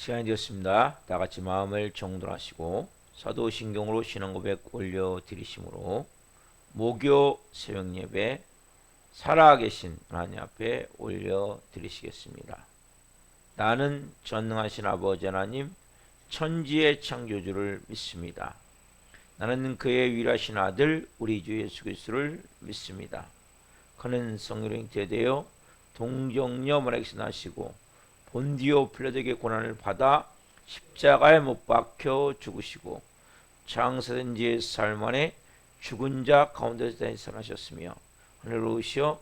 시간이 되었습니다. 다 같이 마음을 정돈하시고 사도신경으로 신앙고백 올려드리심으로 목요 새벽 예배 살아계신 하나님 앞에 올려드리시겠습니다. 나는 전능하신 아버지 하나님 천지의 창조주를 믿습니다. 나는 그의 위일하신 아들 우리 주 예수 그리스도를 믿습니다. 그는 성령으로 잉태되어 동정녀 마리아에게서 나시고 본디오 빌라도에게 고난을 받아 십자가에 못 박혀 죽으시고 장사된 지 사흘 만에 죽은 자 가운데서 대선하셨으며 하늘로 오시어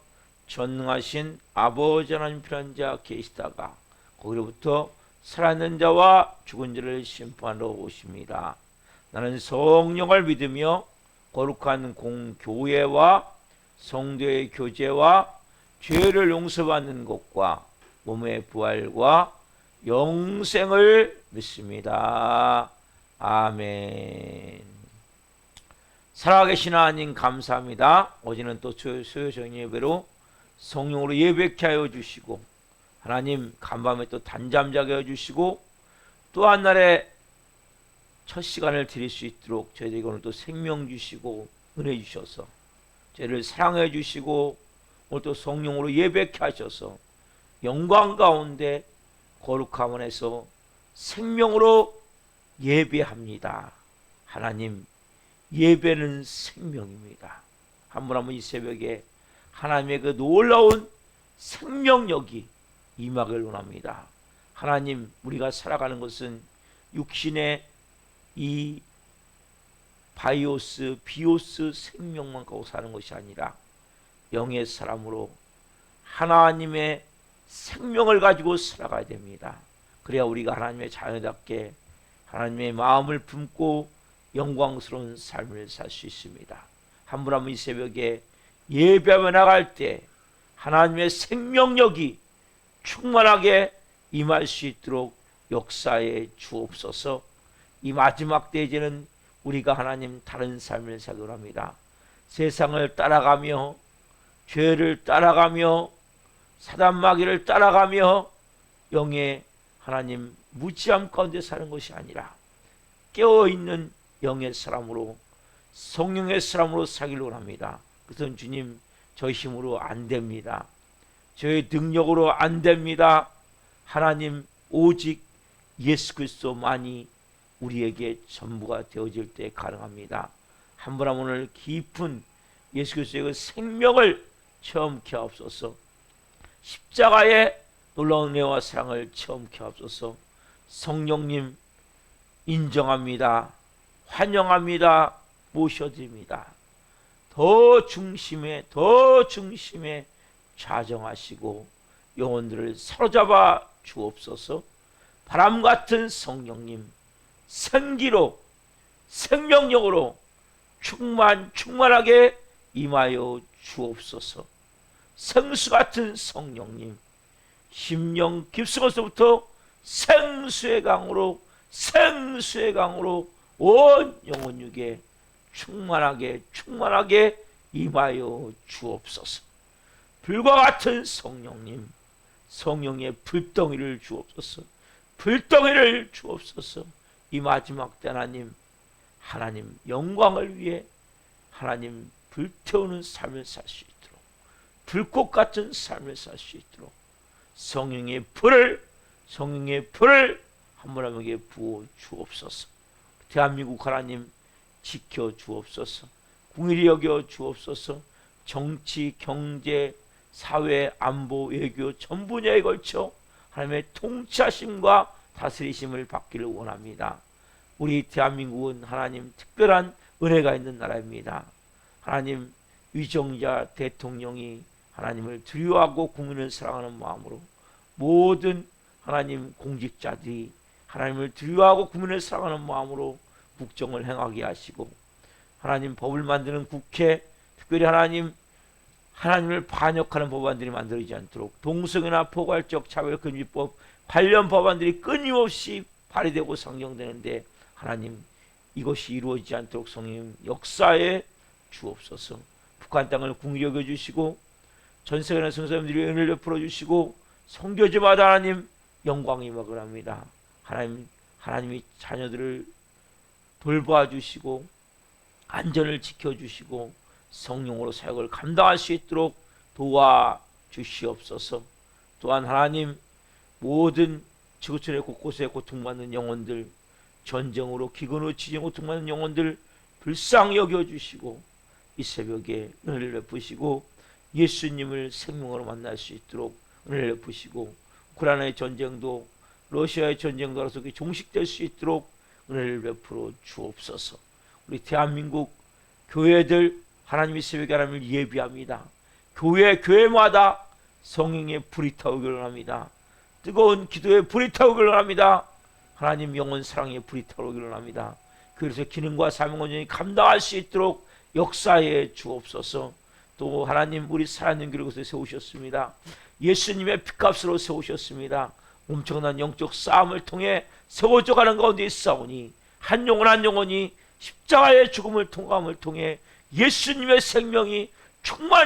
전능하신 아버지 하나님 편한 자 계시다가 거기로부터 살아있는 자와 죽은 자를 심판하러 오십니다. 나는 성령을 믿으며 거룩한 공교회와 성도의 교제와 죄를 용서받는 것과 몸의 부활과 영생을 믿습니다. 아멘. 살아계신 하나님 감사합니다. 어제는 또 수요 저녁 예배로 성령으로 예배케 하여 주시고 하나님 간밤에 또 단잠 자게 하여 주시고 또 한 날에 첫 시간을 드릴 수 있도록 저희들에게 오늘 또 생명 주시고 은혜 주셔서 저희를 사랑해 주시고 오늘 또 성령으로 예배케 하셔서 영광 가운데 거룩함 안에서 생명으로 예배합니다. 하나님 예배는 생명입니다. 한 분 한 분 이 새벽에 하나님의 그 놀라운 생명력이 임하길 원합니다. 하나님 우리가 살아가는 것은 육신의 이 바이오스 비오스 생명만 갖고 사는 것이 아니라 영의 사람으로 하나님의 생명을 가지고 살아가야 됩니다. 그래야 우리가 하나님의 자녀답게 하나님의 마음을 품고 영광스러운 삶을 살 수 있습니다. 한 분 한 분 이 새벽에 예배하며 나갈 때 하나님의 생명력이 충만하게 임할 수 있도록 역사에 주옵소서. 이 마지막 때에는 우리가 하나님 다른 삶을 살도록 합니다. 세상을 따라가며 죄를 따라가며 사단 마귀를 따라가며 영의 하나님 무지함 가운데 사는 것이 아니라 깨어있는 영의 사람으로 성령의 사람으로 살기를 원합니다. 그것은 주님 저희 힘으로 안 됩니다. 저희 능력으로 안 됩니다. 하나님 오직 예수 그리스도만이 우리에게 전부가 되어질 때 가능합니다. 한 분 한 분 오늘 깊은 예수 그리스도의 그 생명을 체험케 하옵소서. 십자가의 놀라운 은혜와 사랑을 체험케 하옵소서. 성령님 인정합니다. 환영합니다. 모셔드립니다. 더 중심에 좌정하시고 영혼들을 사로잡아 주옵소서. 바람 같은 성령님 생기로 생명력으로 충만하게 임하여 주옵소서. 생수 같은 성령님 심령 깊숙에서부터 생수의 강으로 온 영혼 육에 충만하게 임하여 주옵소서. 불과 같은 성령님 성령의 불덩이를 주옵소서. 이 마지막 때 하나님 영광을 위해 하나님 불태우는 삶을 살 수 있도록 불꽃 같은 삶을 살 수 있도록 성령의 불을 한 분 한 분에게 부어 주옵소서. 대한민국 하나님 지켜 주옵소서. 궁일이 여겨 주옵소서. 정치, 경제, 사회, 안보, 외교 전 분야에 걸쳐 하나님의 통치하심과 다스리심을 받기를 원합니다. 우리 대한민국은 하나님 특별한 은혜가 있는 나라입니다. 하나님 위정자 대통령이 하나님을 두려워하고 국민을 사랑하는 마음으로 모든 하나님 공직자들이 하나님을 두려워하고 국민을 사랑하는 마음으로 국정을 행하게 하시고 하나님 법을 만드는 국회 특별히 하나님을 반역하는 법안들이 만들어지지 않도록 동성애나 포괄적 차별금지법 관련 법안들이 끊임없이 발의되고 상정되는데 하나님 이것이 이루어지지 않도록 성령 역사에 주옵소서. 북한 땅을 궁히 여겨주시고 전세계 성도님들이 은혜를 베풀어 주시고 선교지마다 하나님 영광이 임하길 합니다. 하나님이 자녀들을 돌봐 주시고 안전을 지켜주시고 성령으로 사역을 감당할 수 있도록 도와주시옵소서. 또한 하나님, 모든 지구촌의 곳곳에 고통받는 영혼들, 전쟁으로 기근으로 지정 고통받는 영혼들 불쌍히 여겨주시고 이 새벽에 은혜를 베푸시고 예수님을 생명으로 만날 수 있도록 은혜를 베푸시고 우크라이나의 전쟁도 러시아의 전쟁도 알아서 종식될 수 있도록 은혜를 베풀어 주옵소서. 우리 대한민국 교회들 하나님의 새벽에 하나님을 예비합니다. 교회마다 성령의 불이 타오기를 합니다. 뜨거운 기도의 불이 타오기를 합니다. 하나님 영혼 사랑의 불이 타오기를 합니다. 그래서 기능과 사명 온전히 감당할 수 있도록 역사에 주옵소서. 또 하나님, 우리 살아있는 교회를 곳에 세우셨습니다. 예수님의 피값으로 세우셨습니다. 엄청난 영적 싸움을 통해 세워져 가는 가운데 있사오니 한 영혼 한 영혼이 십자가의 죽음을 통과함을 통해 예수님의 생명이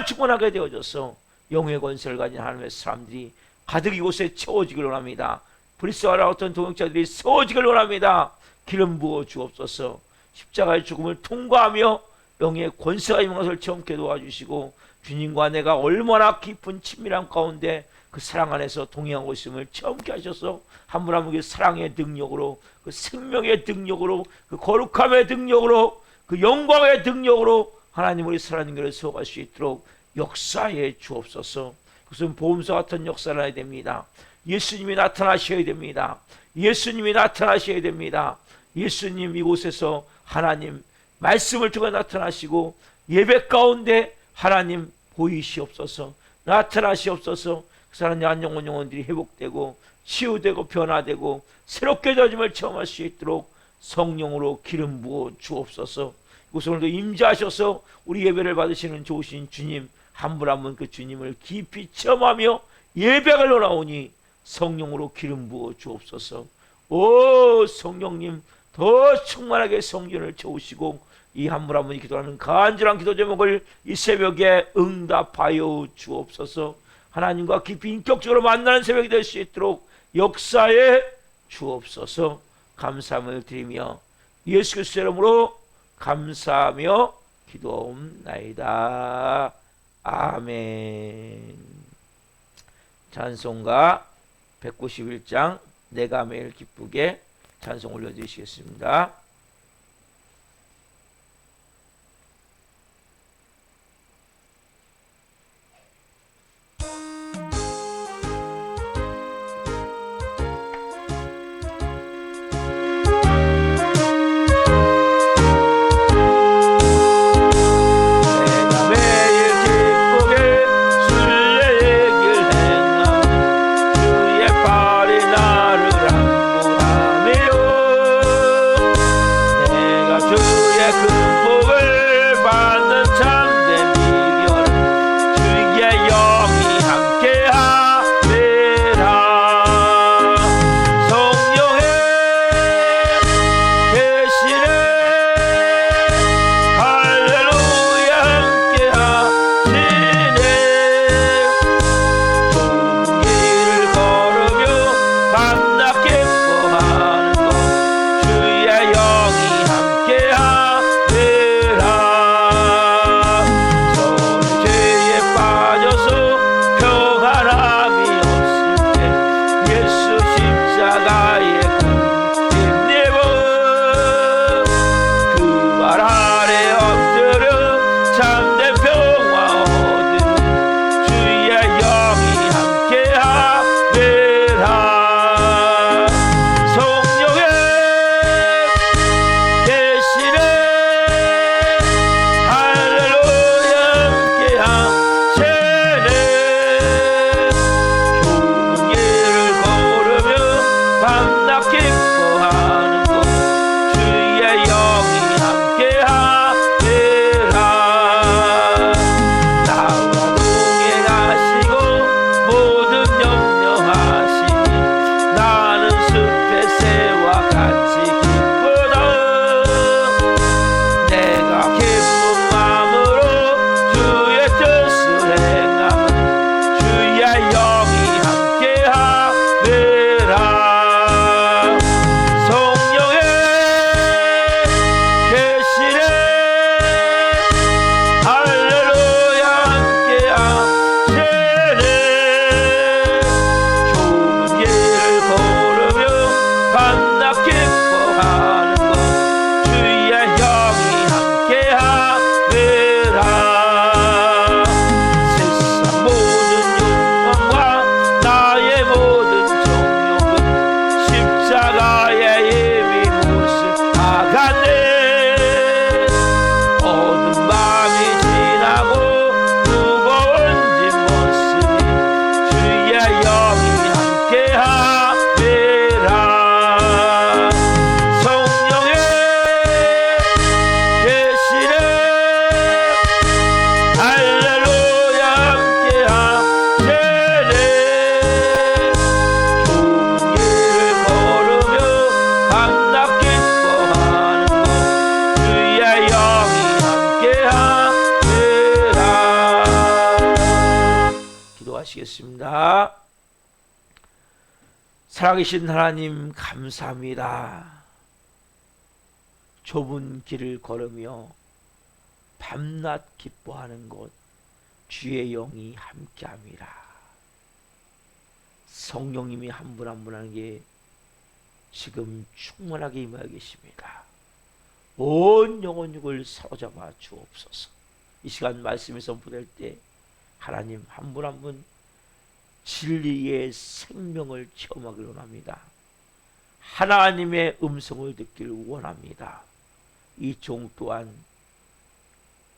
충만하게 되어져서 영의 권세를 가진 하나님의 사람들이 가득 이곳에 채워지길 원합니다. 브리스와라 어떤 동역자들이 세워지길 원합니다. 기름 부어 주옵소서. 십자가의 죽음을 통과하며 영의 권세가 임한 것을 체험케 도와주시고 주님과 내가 얼마나 깊은 친밀한 가운데 그 사랑 안에서 동행하고 있음을 체험케 하셔서 한 분 한 분의 사랑의 능력으로, 그 생명의 능력으로, 그 거룩함의 능력으로, 그 영광의 능력으로 하나님 우리 살아있는 교회를 세워갈 수 있도록 역사해 주옵소서. 그것은 보험사 같은 역사를 해야 됩니다. 예수님이 나타나셔야 됩니다. 예수님이 나타나셔야 됩니다. 예수님 이곳에서 하나님 말씀을 통해 나타나시고 예배 가운데 하나님 보이시옵소서. 나타나시옵소서. 그 사람 한 영혼들이 회복되고 치유되고 변화되고 새롭게 되어짐을 체험할 수 있도록 성령으로 기름 부어 주옵소서. 이곳에 오늘도 임재하셔서 우리 예배를 받으시는 좋으신 주님 한 분 한 분 그 주님을 깊이 체험하며 예배가 올라오니 성령으로 기름 부어 주옵소서. 오 성령님, 더 충만하게 성전을 채우시고 이 한 분 한 분이 기도하는 간절한 기도 제목을 이 새벽에 응답하여 주옵소서. 하나님과 깊이 인격적으로 만나는 새벽이 될 수 있도록 역사에 주옵소서. 감사함을 드리며 예수 그리스도의 이름으로 감사하며 기도옵나이다. 아멘. 찬송가 191장 내가 매일 기쁘게 찬송 올려주시겠습니다. 기도하시겠습니다. 살아계신 하나님 감사합니다. 좁은 길을 걸으며 밤낮 기뻐하는 곳 주의 영이 함께합니다. 성령님이 한 분 한 분 하는 게 지금 충만하게 임하여 계십니다. 온 영혼 육을 사로잡아 주옵소서. 이 시간 말씀이 선포될 때 하나님 한 분 한 분 진리의 생명을 체험하기를 원합니다. 하나님의 음성을 듣기를 원합니다. 이 종 또한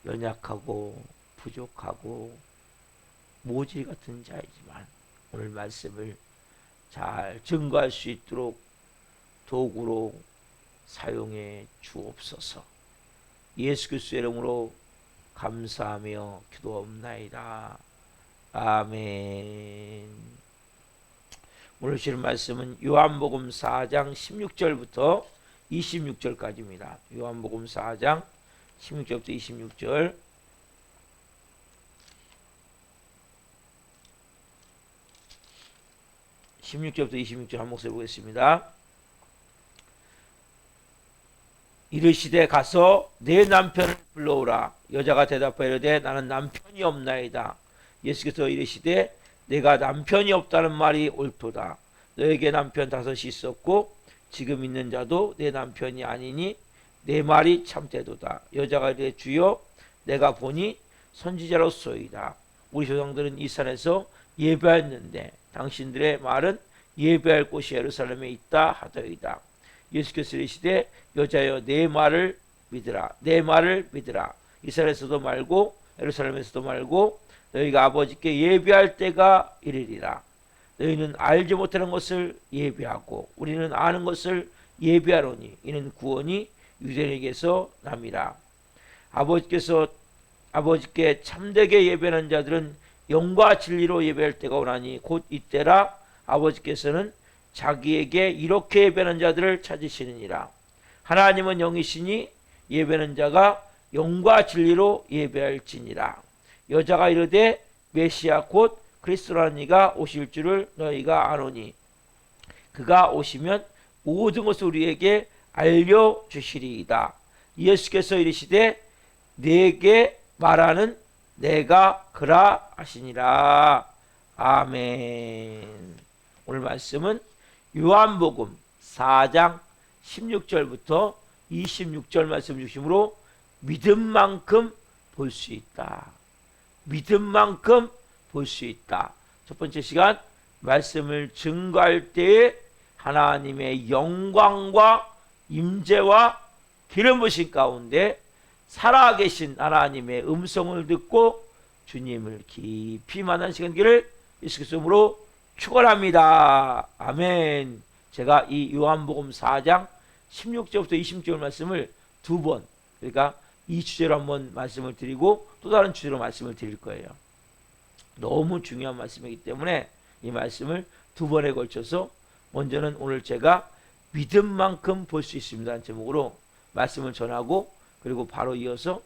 연약하고 부족하고 모질 같은 자이지만 오늘 말씀을 잘 증거할 수 있도록 도구로 사용해 주옵소서. 예수 그리스도의 이름으로 감사하며 기도옵나이다. 아멘. 오늘 주신 말씀은 요한복음 4장 16절부터 26절까지입니다. 요한복음 4장 16절부터 26절. (16절부터 26절) 한 목소리 보겠습니다. 이르시되 가서 내 남편을 불러오라. 여자가 대답하여 이르되 나는 남편이 없나이다. 예수께서 이르시되 내가 남편이 없다는 말이 옳도다. 너에게 남편 5이 있었고 지금 있는 자도 내 남편이 아니니 내 말이 참되도다. 여자가 이르되 주여 내가 보니 선지자로소이다. 우리 조상들은 이 산에서 예배했는데 당신들의 말은 예배할 곳이 예루살렘에 있다 하더이다. 예수께서 이르시되 여자여 내 말을 믿으라. 내 말을 믿으라. 이스라엘에서도 말고 예루살렘에서도 말고 너희가 아버지께 예배할 때가 이르리라. 너희는 알지 못하는 것을 예배하고 우리는 아는 것을 예배하노니 이는 구원이 유대인에게서 남이라. 아버지께 참되게 예배하는 자들은 영과 진리로 예배할 때가 오나니 곧 이때라. 아버지께서는 자기에게 이렇게 예배하는 자들을 찾으시느니라. 하나님은 영이시니 예배하는 자가 영과 진리로 예배할지니라. 여자가 이르되 메시아 곧 그리스도라는 이가 오실 줄을 너희가 아노니 그가 오시면 모든 것을 우리에게 알려주시리이다. 예수께서 이르시되 내게 말하는 내가 그라 하시니라. 아멘. 오늘 말씀은 요한복음 4장 16절부터 26절 말씀 중심으로 믿음만큼 볼 수 있다. 믿음만큼 볼 수 있다. 첫 번째 시간 말씀을 증거할 때에 하나님의 영광과 임재와 기름 부으신 가운데 살아계신 하나님의 음성을 듣고 주님을 깊이 만난 시간기를 예수 그리스도로 축원합니다. 아멘. 제가 이 요한복음 4장 16절부터 26절 말씀을 두 번, 그러니까 이 주제로 한번 말씀을 드리고 또 다른 주제로 말씀을 드릴 거예요. 너무 중요한 말씀이기 때문에 이 말씀을 두 번에 걸쳐서 먼저는 오늘 제가 믿음만큼 볼 수 있습니다라는 제목으로 말씀을 전하고 그리고 바로 이어서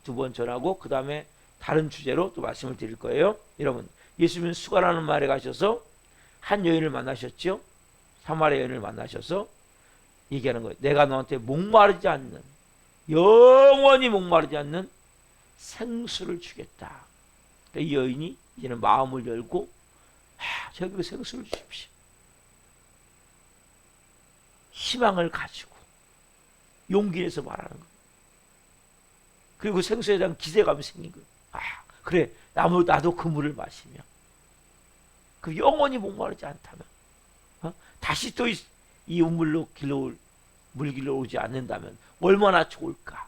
두 번 전하고 그 다음에 다른 주제로 또 말씀을 드릴 거예요. 여러분, 예수님은 수가라는 말에 가셔서 한 여인을 만나셨죠. 사마리아 여인을 만나셔서 얘기하는 거예요. 내가 너한테 목마르지 않는, 영원히 목마르지 않는 생수를 주겠다. 그러니까 이 여인이 이제는 마음을 열고 저에게 생수를 주십시오. 희망을 가지고 용기 내서 말하는 거예요. 그리고 생수에 대한 기대감이 생긴 거예요. 그래, 나도 그 물을 마시며 그 영원히 목마르지 않다면 다시 또 이 우물로 물길로 오지 않는다면 얼마나 좋을까.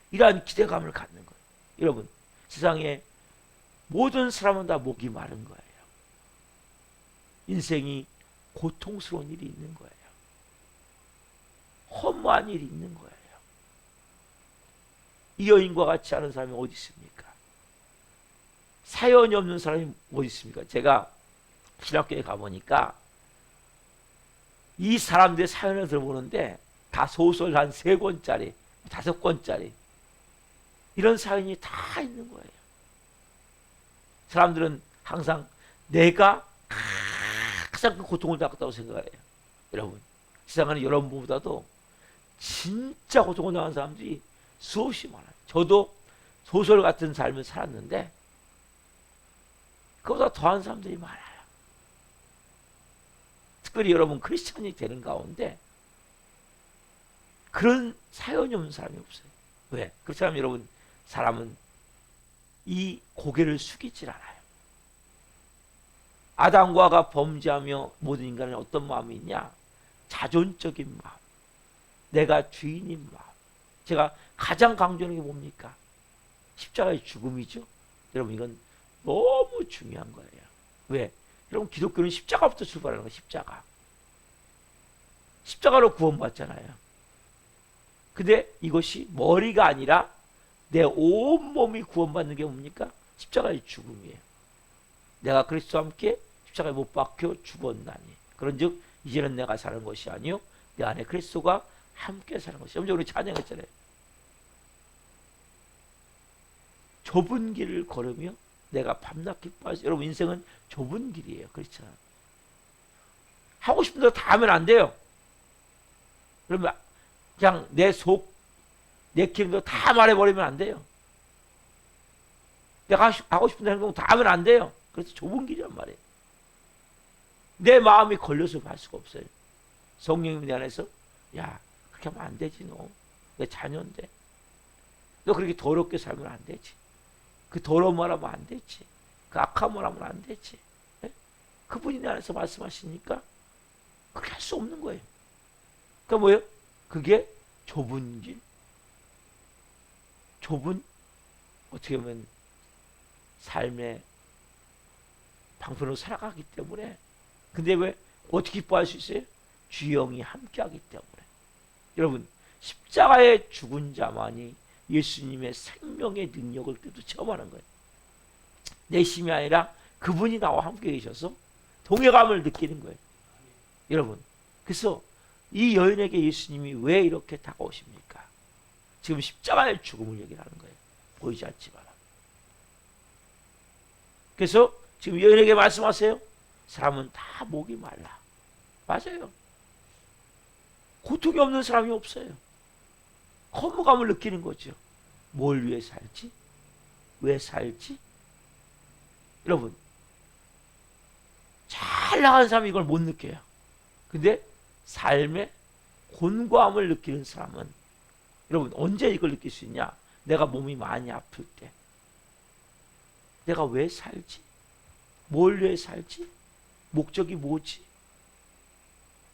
이러한 기대감을 갖는 거예요. 여러분, 세상에 모든 사람은 다 목이 마른 거예요. 인생이 고통스러운 일이 있는 거예요. 허무한 일이 있는 거예요. 이 여인과 같이 하는 사람이 어디 있습니까? 사연이 없는 사람이 어디 있습니까? 제가 신학교에 가보니까 이 사람들의 사연을 들어보는데 다 소설 한 3권짜리, 5권짜리 이런 사연이 다 있는 거예요. 사람들은 항상 내가 가장 그 고통을 당했다고 생각해요. 여러분, 세상에는 여러분보다도 진짜 고통을 당한 사람들이 수없이 많아요. 저도 소설 같은 삶을 살았는데 그보다 더한 사람들이 많아요. 특별히 여러분 크리스찬이 되는 가운데 그런 사연이 없는 사람이 없어요. 왜? 그렇다면 여러분, 사람은 이 고개를 숙이질 않아요. 아담과 하와가 범죄하며 모든 인간은 어떤 마음이 있냐? 자존적인 마음, 내가 주인인 마음. 제가 가장 강조하는 게 뭡니까? 십자가의 죽음이죠. 여러분, 이건 너무 중요한 거예요. 왜? 여러분, 기독교는 십자가부터 출발하는 거예요. 십자가로 구원받잖아요. 근데 이것이 머리가 아니라 내 온몸이 구원받는 게 뭡니까? 십자가의 죽음이에요. 내가 그리스도와 함께 십자가에 못 박혀 죽었나니 그런즉 이제는 내가 사는 것이 아니요 내 안에 그리스도가 함께 사는 것이요. 우리 찬양했잖아요. 좁은 길을 걸으며 내가 밤낮 기뻐하지. 여러분, 인생은 좁은 길이에요. 그렇잖아요. 하고 싶은 대로 다 하면 안 돼요. 그러면 그냥 내 기름도 다 말해버리면 안 돼요. 내가 하고 싶은 행동 다 하면 안 돼요. 그래서 좁은 길이란 말이에요. 내 마음이 걸려서 할 수가 없어요. 성령님 내 안에서 야, 그렇게 하면 안 되지. 너 내 자녀인데 너 그렇게 더럽게 살면 안 되지. 그 더러운 말 하면 안 되지. 그 악한 말 하면 안 되지. 네? 그분이 내 안에서 말씀하시니까 그렇게 할 수 없는 거예요. 그러니까 뭐예요? 그게 좁은 길, 좁은 어떻게 보면 삶의 방편으로 살아가기 때문에. 근데 왜 어떻게 기뻐할 수 있어요? 주의 영이 함께하기 때문에. 여러분, 십자가에 죽은 자만이 예수님의 생명의 능력을 그때도 체험하는 거예요. 내 힘이 아니라 그분이 나와 함께 계셔서 동해감을 느끼는 거예요. 여러분, 그래서 이 여인에게 예수님이 왜 이렇게 다가오십니까? 지금 십자가의 죽음을 얘기하는 거예요. 보이지 않지만. 그래서 지금 여인에게 말씀하세요. 사람은 다 목이 말라. 맞아요. 고통이 없는 사람이 없어요. 허무감을 느끼는 거죠. 뭘 위해 살지? 왜 살지? 여러분, 잘 나간 사람이 이걸 못 느껴요. 근데 삶의 곤고함을 느끼는 사람은, 여러분, 언제 이걸 느낄 수 있냐? 내가 몸이 많이 아플 때. 내가 왜 살지? 뭘 위해 살지? 목적이 뭐지?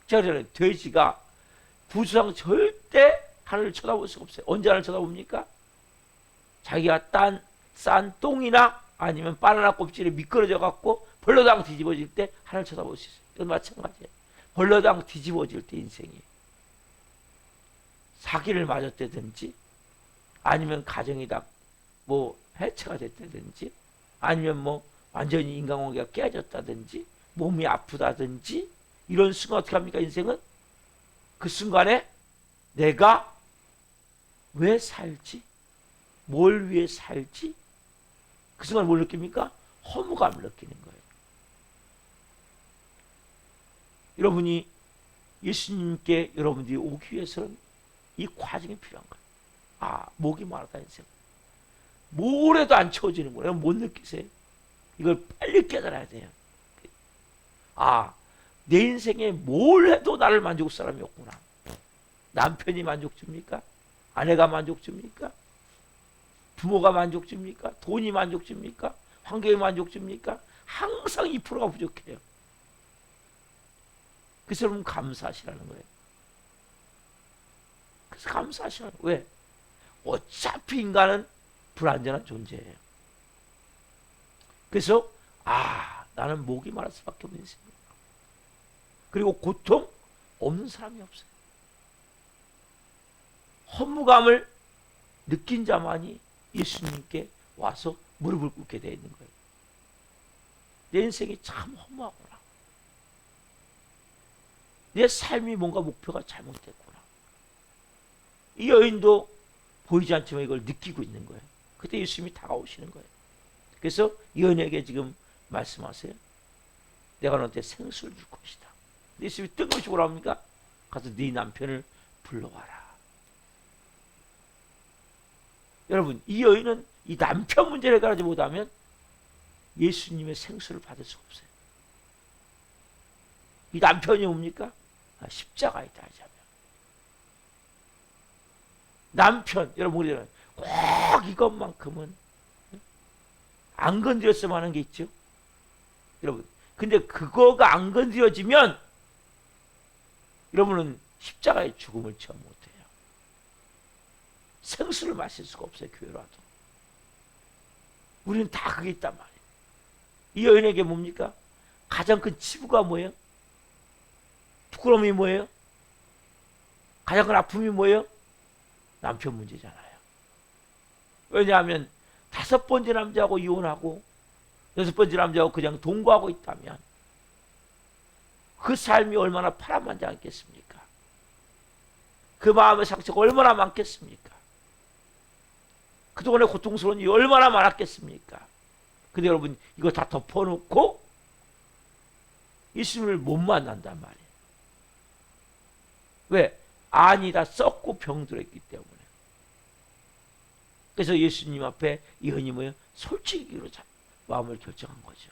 제가 전에 돼지가 부수상 절대 하늘을 쳐다볼 수가 없어요. 언제 하늘을 쳐다봅니까? 자기가 싼 똥이나 아니면 바나나 껍질에 미끄러져 갖고 벌러당 뒤집어질 때 하늘을 쳐다볼 수 있어요. 이건 마찬가지예요. 벌러당 뒤집어질 때 인생이 사기를 맞았다든지 아니면 가정이 다 뭐 해체가 됐다든지 아니면 뭐 완전히 인간관계가 깨졌다든지 몸이 아프다든지 이런 순간 어떻게 합니까? 인생은 그 순간에 내가 왜 살지? 뭘 위해 살지? 그 순간 뭘 느낍니까? 허무감을 느끼는 거예요. 여러분이 예수님께 여러분들이 오기 위해서는 이 과정이 필요한 거예요. 아, 목이 마르다 인생. 뭘 해도 안 채워지는구나. 못 느끼세요? 이걸 빨리 깨달아야 돼요. 아, 내 인생에 뭘 해도 나를 만족할 사람이 없구나. 남편이 만족 줍니까? 아내가 만족 줍니까? 부모가 만족 줍니까? 돈이 만족 줍니까? 환경이 만족 줍니까? 항상 2%가 부족해요. 그래서 여러분 감사하시라는 거예요. 그래서 감사하시라는 거예요. 왜? 어차피 인간은 불완전한 존재예요. 그래서 나는 목이 마를 수밖에 없는 인생이야. 그리고 고통 없는 사람이 없어요. 허무감을 느낀 자만이 예수님께 와서 무릎을 꿇게 되어 있는 거예요. 내 인생이 참 허무하구나. 내 삶이 뭔가 목표가 잘못됐구나. 이 여인도 보이지 않지만 이걸 느끼고 있는 거예요. 그때 예수님이 다가오시는 거예요. 그래서 이 여인에게 지금 말씀하세요. 내가 너한테 생수를 줄 것이다. 예수님이 뜬금없이 뭐라 합니까? 가서 네 남편을 불러와라. 여러분, 이 여인은 이 남편 문제를 해결하지 못하면 예수님의 생수를 받을 수가 없어요. 이 남편이 뭡니까? 십자가이다 하자면. 남편, 여러분 우리는 꼭 이것만큼은 안 건드렸으면 하는 게 있죠. 여러분, 근데 그거가 안 건드려지면 여러분은 십자가의 죽음을 체험 못해요. 생수를 마실 수가 없어요. 교회로 와도. 우리는 다 그게 있단 말이에요. 이 여인에게 뭡니까? 가장 큰 치부가 뭐예요? 부끄러움이 뭐예요? 가장 큰 아픔이 뭐예요? 남편 문제잖아요. 왜냐하면 5번째 남자하고 이혼하고 6번째 남자하고 그냥 동거하고 있다면 그 삶이 얼마나 파란만장했겠습니까? 그 마음의 상처가 얼마나 많겠습니까? 그동안의 고통스러운 일이 얼마나 많았겠습니까? 근데 여러분, 이거 다 덮어놓고 예수님을 못 만난단 말이에요. 왜? 안이 다 썩고 병들었기 때문에. 그래서 예수님 앞에 이 여인이 뭐예요? 솔직히 마음을 결정한 거죠.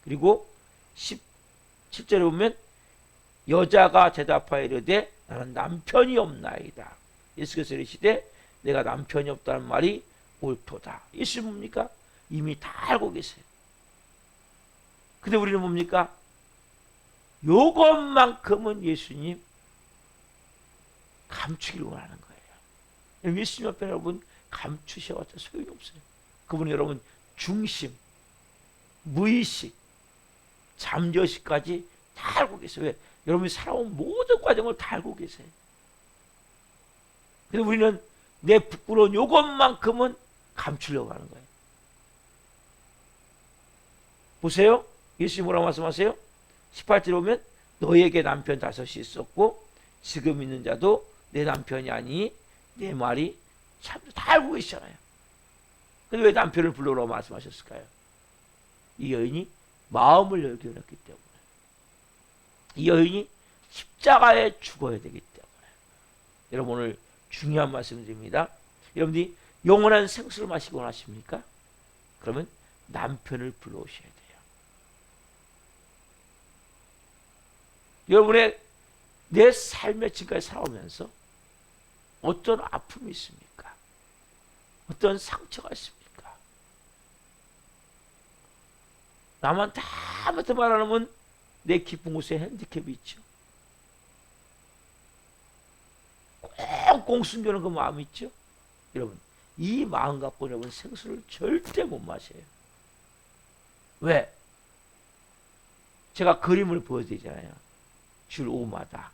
그리고 17절에 보면 여자가 대답하여 이르되 나는 남편이 없나이다. 예수께서 이르시되 내가 남편이 없다는 말이 옳도다. 예수님 뭡니까? 이미 다 알고 계세요. 근데 우리는 뭡니까? 요것만큼은 예수님 감추기를 원하는 거예요. 예수님 앞에 여러분 감추셔봤자 소용이 없어요. 그분은 여러분 중심, 무의식, 잠재의식까지 다 알고 계세요. 왜? 여러분이 살아온 모든 과정을 다 알고 계세요. 근데 우리는 내 부끄러운 요것만큼은 감추려고 하는 거예요. 보세요. 예수님 뭐라고 말씀하세요? 18절에 보면 너에게 남편 5이 있었고 지금 있는 자도 내 남편이 아니니 내 말이 참 다 알고 계시잖아요. 근데 왜 남편을 불러오라고 말씀하셨을까요? 이 여인이 마음을 열게 해놨기 때문에. 이 여인이 십자가에 죽어야 되기 때문에. 여러분 오늘 중요한 말씀 드립니다. 여러분들이 영원한 생수를 마시기 원하십니까? 그러면 남편을 불러오셔야 돼요. 여러분의 내 삶의 지금까지 살아오면서 어떤 아픔이 있습니까? 어떤 상처가 있습니까? 남한테 아무것도 말 안 하면 내 기쁜 곳에 핸디캡이 있죠. 꽁꽁 숨겨놓은 그 마음이 있죠. 여러분 이 마음 갖고 여러분 생수를 절대 못 마셔요. 왜? 제가 그림을 보여드리잖아요. 줄 오마다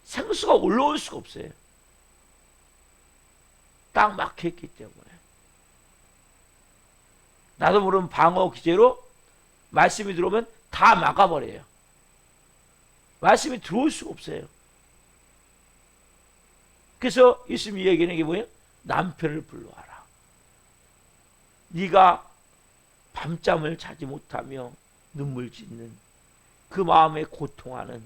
생수가 올라올 수가 없어요. 딱 막혀있기 때문에. 나도 모르는 방어 기제로 말씀이 들어오면 다 막아버려요. 말씀이 들어올 수가 없어요. 그래서 예수님이 얘기하는 게 뭐예요? 남편을 불러와라. 네가 밤잠을 자지 못하며 눈물 짓는 그 마음에 고통하는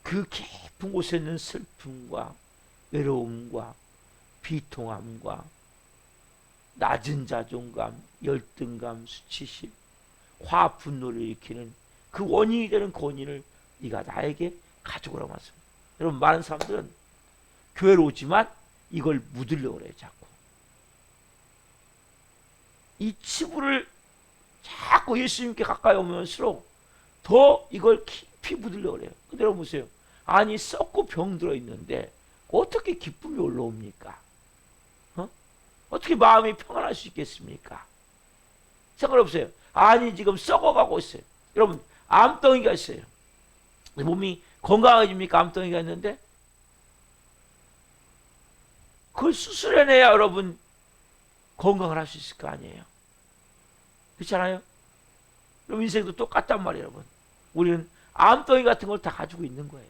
그 깊은 곳에 있는 슬픔과 외로움과 비통함과 낮은 자존감, 열등감, 수치심, 화, 분노를 일으키는 그 원인이 되는 그 원인을 네가 나에게 가져오라고 말씀합니다. 여러분 많은 사람들은 교회로 오지만 이걸 묻으려고 그래요. 자꾸 이 치부를 자꾸 예수님께 가까이 오면서록 더 이걸 깊이 묻으려고 그래요. 근데 여러분 보세요. 아니 썩고 병들어 있는데 어떻게 기쁨이 올라옵니까? 어떻게 마음이 평안할 수 있겠습니까? 생각해보세요. 아니 지금 썩어가고 있어요. 여러분 암덩이가 있어요. 몸이 건강해집니까? 암덩이가 있는데 그걸 수술해내야 여러분 건강을 할 수 있을 거 아니에요. 그렇잖아요? 그럼 인생도 똑같단 말이에요. 여러분 우리는 암덩이 같은 걸 다 가지고 있는 거예요.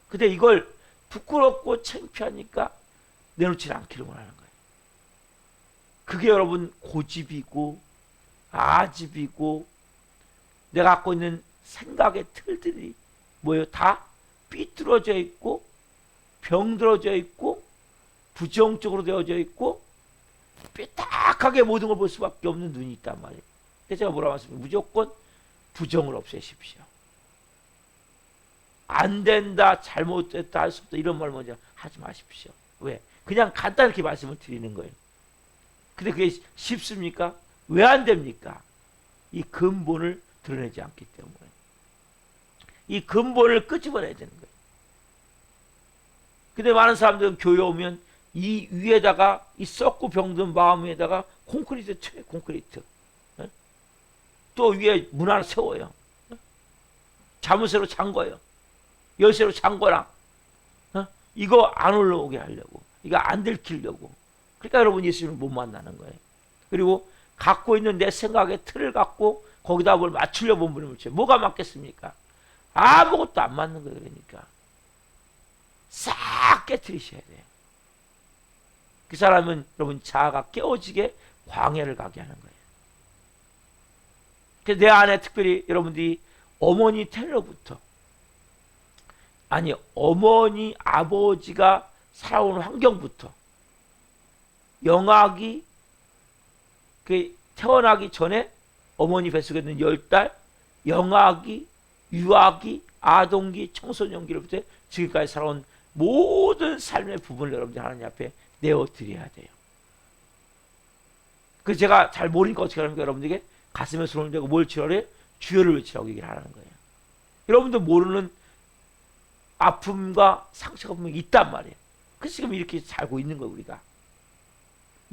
근데 이걸 부끄럽고 창피하니까 내놓지 않기를 원하는 거예요. 그게 여러분 고집이고 아집이고 내가 갖고 있는 생각의 틀들이 뭐예요? 다 삐뚤어져 있고 병들어져 있고 부정적으로 되어져 있고 삐딱하게 모든 걸 볼 수밖에 없는 눈이 있단 말이에요. 그래서 제가 뭐라고 말씀드려요? 무조건 부정을 없애십시오. 안 된다, 잘못됐다, 할 수 없다 이런 말 먼저 하지 마십시오. 왜? 그냥 간단하게 말씀을 드리는 거예요. 근데 그게 쉽습니까? 왜 안 됩니까? 이 근본을 드러내지 않기 때문에. 이 근본을 끄집어내야 되는 거예요. 근데 많은 사람들은 교회 오면 이 위에다가 이 썩고 병든 마음 위에다가 콘크리트 쳐요. 콘크리트. 또 위에 문 하나 세워요. 자물쇠로 잠궈요. 열쇠로 잠궈라. 이거 안 올라오게 하려고. 이거 안 들키려고. 그러니까 여러분 예수님을 못 만나는 거예요. 그리고 갖고 있는 내 생각의 틀을 갖고 거기다 뭘 맞추려고 몸부림을 쳐요. 뭐가 맞겠습니까? 아무것도 안 맞는 거예요. 그러니까 싹 깨트리셔야 돼요. 그 사람은 여러분 자아가 깨어지게 광야를 가게 하는 거예요. 그래서 내 안에 특별히 여러분들이 어머니 테러부터 아니 어머니 아버지가 살아온 환경부터 영아기 그 태어나기 전에 어머니 뱃속에 있는 10달 영아기 유아기 아동기 청소년기로부터 지금까지 살아온 모든 삶의 부분을 여러분들 하나님 앞에 내어드려야 돼요. 그래서 제가 잘 모르니까 어떻게 하니까 여러분들에게 가슴에 손을 대고 뭘 치라래? 주여를 외치라고 얘기를 하는 거예요. 여러분들 모르는 아픔과 상처가 분명히 있단 말이에요. 그래서 지금 이렇게 살고 있는 거예요. 우리가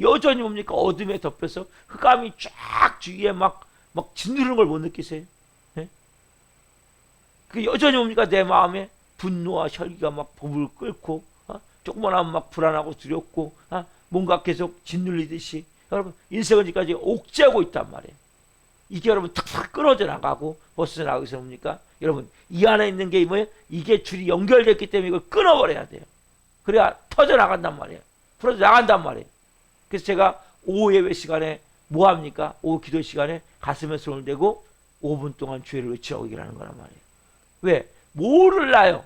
여전히 뭡니까? 어둠에 덮여서 흑암이 쫙 주위에 막 짓누르는 걸 못 느끼세요? 네? 그 여전히 뭡니까? 내 마음에 분노와 혈기가 막 법을 끓고 조금만 하면 막 불안하고 두렵고 뭔가 계속 짓눌리듯이 여러분 인생은 지금까지 옥죄고 있단 말이에요. 이게 여러분 탁탁 끊어져 나가고 벗어져 나가기 위해서 뭡니까? 여러분 이 안에 있는 게 뭐예요? 이게 줄이 연결됐기 때문에 이걸 끊어버려야 돼요. 그래야 터져 나간단 말이에요. 풀어져 나간단 말이에요. 그래서 제가 오후 예배 시간에 뭐 합니까? 오후 기도 시간에 가슴에 손을 대고 5분 동안 주의를 외치라고 얘기를 하는 거란 말이에요. 왜? 몰라요.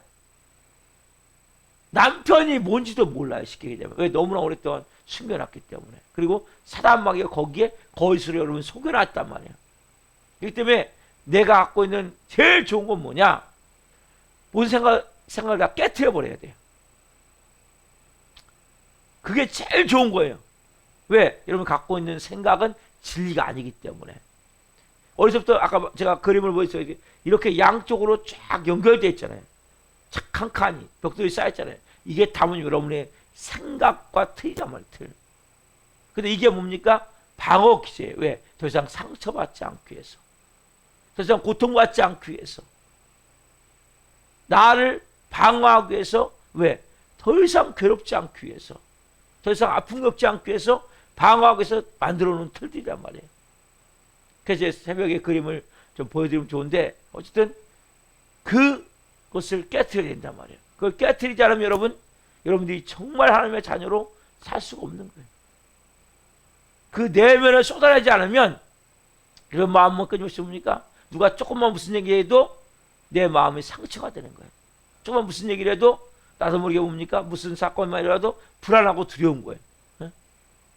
남편이 뭔지도 몰라요. 쉽게 얘기하면. 왜? 너무나 오랫동안 숨겨놨기 때문에. 그리고 사단마귀가 거기에 거짓으로 여러분 속여놨단 말이에요. 그렇기 때문에 내가 갖고 있는 제일 좋은 건 뭐냐? 모든 생각을 다 깨트려버려야 돼요. 그게 제일 좋은 거예요. 왜? 여러분 갖고 있는 생각은 진리가 아니기 때문에. 어디서부터 아까 제가 그림을 보여줬어요. 이렇게 양쪽으로 쫙 연결되어 있잖아요. 착 한 칸이 벽돌이 쌓였잖아요. 이게 담은 여러분의 생각과 틀이란 말이에요. 틀. 근데 이게 뭡니까? 방어 기제예요. 왜? 더 이상 상처받지 않기 위해서. 더 이상 고통받지 않기 위해서. 나를 방어하기 위해서. 왜? 더 이상 괴롭지 않기 위해서. 더 이상 아픔 겪지 않기 위해서 방어하기 위해서 만들어 놓은 틀들이란 말이에요. 그래서 새벽에 그림을 좀 보여드리면 좋은데 어쨌든 그것을 깨트려야 된단 말이에요. 그걸 깨트리지 않으면 여러분들이 정말 하나님의 자녀로 살 수가 없는 거예요. 그 내면을 쏟아내지 않으면 그런 마음만 끊임없이 뭡니까? 누가 조금만 무슨 얘기해도 내 마음이 상처가 되는 거예요. 조금만 무슨 얘기를 해도 나도 모르게 뭡니까? 무슨 사건만 일어나도 불안하고 두려운 거예요.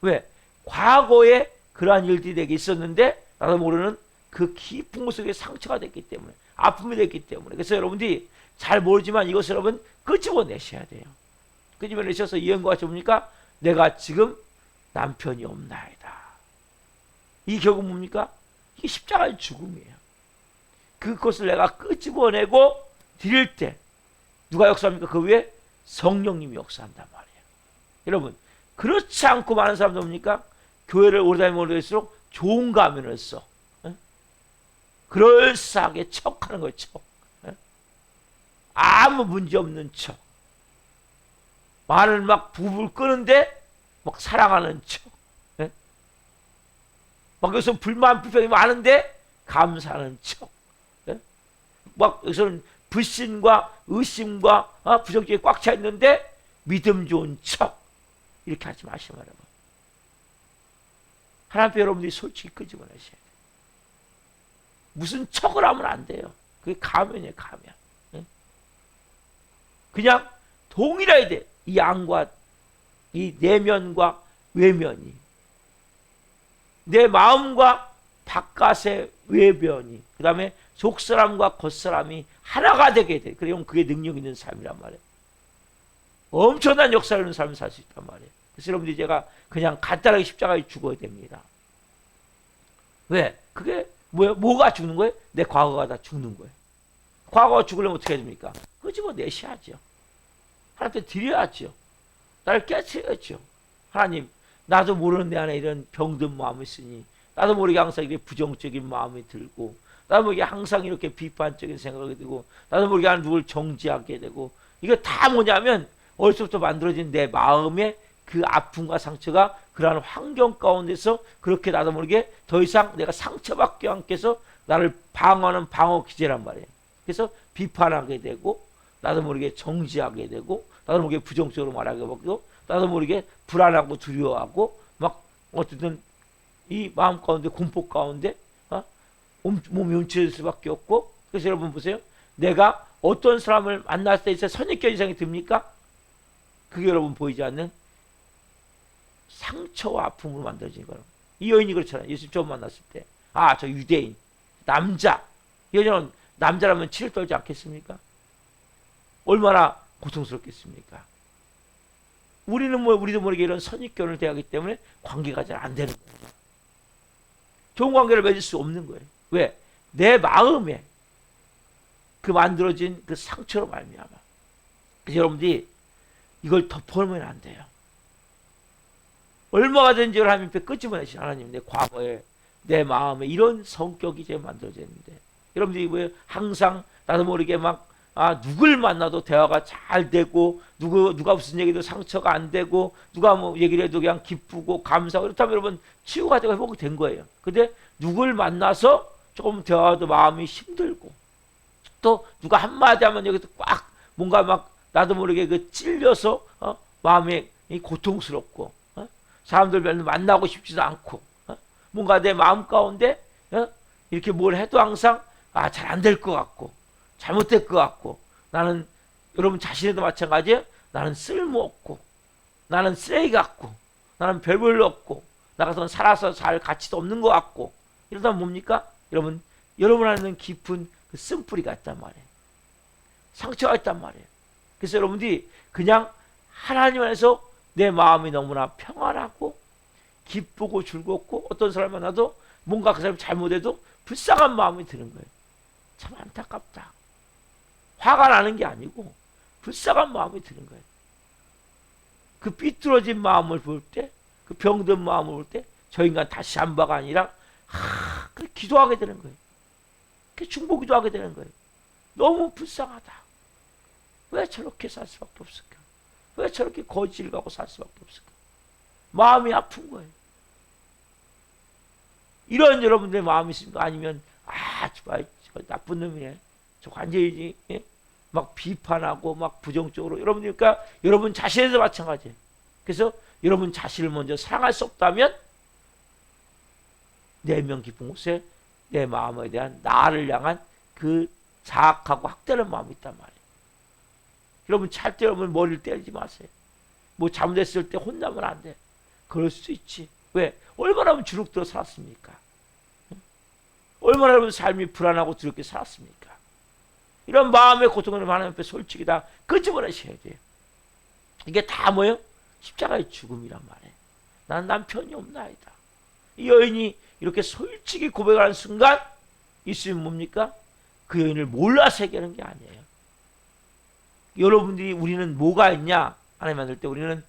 왜? 과거에 그러한 일들이 내게 있었는데 나도 모르는 그 깊은 곳 속에 상처가 됐기 때문에 아픔이 됐기 때문에 그래서 여러분들이 잘 모르지만 이것을 여러분 끄집어내셔야 돼요. 끄집어내셔서 이행과 같이 뭡니까? 내가 지금 남편이 없나이다. 이 결국 뭡니까? 이게 십자가의 죽음이에요. 그것을 내가 끄집어내고 드릴 때 누가 역사합니까? 그 위에 성령님이 역사한단 말이에요. 여러분 그렇지 않고 많은 사람들 뭡니까? 교회를 오래 다니면 오래될수록 좋은 가면을 써. 그럴싸하게 척하는 거예요. 척. 아무 문제 없는 척. 말을 막 부부를 끄는데 막 사랑하는 척. 막 여기서 불만 불평이 많은데 감사하는 척. 막 여기서는 불신과 의심과 부정적이 꽉 차 있는데 믿음 좋은 척. 이렇게 하지 마시면 여러분. 하나님 앞에 여러분들이 솔직히 끄집어내셔야 돼요. 무슨 척을 하면 안 돼요. 그게 가면이에요, 가면. 예? 그냥 동일해야 돼. 이 안과 이 내면과 외면이. 내 마음과 바깥의 외변이, 그 다음에 속사람과 겉사람이 하나가 되게 돼. 그러면 그게 능력 있는 삶이란 말이에요. 엄청난 역사를 하는 삶을 살 수 있단 말이에요. 그래서 여러분들이 제가 그냥 간단하게 십자가에 죽어야 됩니다. 왜? 그게 뭐가 죽는 거예요? 내 과거가 다 죽는 거예요. 과거가 죽으려면 어떻게 해야 됩니까? 끄집어내셔야죠. 하나님께 드려야죠. 나를 깨트려야죠. 하나님, 나도 모르는 내 안에 이런 병든 마음이 있으니, 나도 모르게 항상 이렇게 부정적인 마음이 들고, 나도 모르게 항상 이렇게 비판적인 생각이 들고, 나도 모르게 누굴 정지하게 되고, 이거 다 뭐냐면 어렸을 때부터 만들어진 내 마음의 그 아픔과 상처가 그러한 환경 가운데서 그렇게 나도 모르게 더 이상 내가 상처받지 않게 해서 나를 방어하는 방어 기제란 말이에요. 그래서 비판하게 되고, 나도 모르게 정지하게 되고, 나도 모르게 부정적으로 말하게 되고, 나도 모르게 불안하고 두려워하고, 막 어쨌든 이 마음 가운데 공포 가운데 몸이 움츠릴 수밖에 없고. 그래서 여러분 보세요. 내가 어떤 사람을 만났을 때 선입견 이상이 듭니까? 그게 여러분 보이지 않는 상처와 아픔으로 만들어진 거예요. 이 여인이 그렇잖아요. 예수 처음 만났을 때, 저 유대인 남자, 이 여자는 남자라면 치를 떨지 않겠습니까? 얼마나 고통스럽겠습니까? 우리도 모르게 이런 선입견을 대하기 때문에 관계가 잘 안 되는 거예요. 좋은 관계를 맺을 수 없는 거예요. 왜? 내 마음에 그 만들어진 그 상처로 말미암아. 그래서 여러분들이 이걸 덮어놓으면 안 돼요. 얼마가 된지 하나님 앞에 끄집어내신 하나님, 내 과거에 내 마음에 이런 성격이 제가 만들어졌는데, 여러분들이 항상 나도 모르게 누굴 만나도 대화가 잘 되고, 누가 무슨 얘기도 상처가 안 되고, 누가 뭐 얘기를 해도 그냥 기쁘고 감사하고, 그렇다면 여러분 치유가 되고 회복이 된 거예요. 근데 누굴 만나서 조금 대화도 마음이 힘들고, 또 누가 한마디 하면 여기서 꽉 뭔가 나도 모르게 그 찔려서 마음이 고통스럽고, 사람들 별로 만나고 싶지도 않고, 뭔가 내 마음 가운데 이렇게 뭘 해도 항상 잘 안 될 것 같고, 잘못될 것 같고, 나는, 여러분 자신에도 마찬가지예요. 나는 쓸모없고, 나는 쓰레기 같고, 나는 별볼일 없고, 나 같은 살아서 잘 가치도 없는 것 같고, 이러다 뭡니까? 여러분 안에는 깊은 그 쓴뿌리가 있단 말이에요. 상처가 있단 말이에요. 그래서 여러분들이 그냥 하나님 안에서 내 마음이 너무나 평안하고 기쁘고 즐겁고, 어떤 사람 만나도 뭔가 그 사람이 잘못해도 불쌍한 마음이 드는 거예요. 참 안타깝다. 화가 나는 게 아니고 불쌍한 마음이 드는 거예요. 그 삐뚤어진 마음을 볼 때, 그 병든 마음을 볼 때, 저 인간 다시 한 바가 아니라 그렇게 기도하게 되는 거예요. 그렇게 중보기도 하게 되는 거예요. 너무 불쌍하다. 왜 저렇게 살 수밖에 없을까? 왜 저렇게 거지를 가고 살 수밖에 없을까? 마음이 아픈 거예요. 이런 여러분들의 마음이 있습니까? 아니면 저 나쁜 놈이네, 저 완전히 막 비판하고 막 부정적으로, 여러분이니까 여러분 자신에도 마찬가지예요. 그래서 여러분 자신을 먼저 사랑할 수 없다면 내면 깊은 곳에 내 마음에 대한 나를 향한 그 자학하고 학대하는 마음이 있단 말이에요. 여러분 찰 때 여러분 머리를 때리지 마세요. 뭐 잘못했을 때 혼나면 안 돼. 그럴 수 있지. 왜? 얼마나 주눅 들어 살았습니까? 얼마나 여러분 삶이 불안하고 두렵게 살았습니까? 이런 마음의 고통을 하나님 앞에 솔직히 다 끄집어내셔야 돼요. 이게 다 뭐예요? 십자가의 죽음이란 말이에요. 난 남편이 없나이다. 이 여인이 이렇게 솔직히 고백하는 순간 있으면 뭡니까? 그 여인을 몰라서 해결하는 게 아니에요. 여러분들이, 우리는 뭐가 있냐? 하나님 만들 때 우리는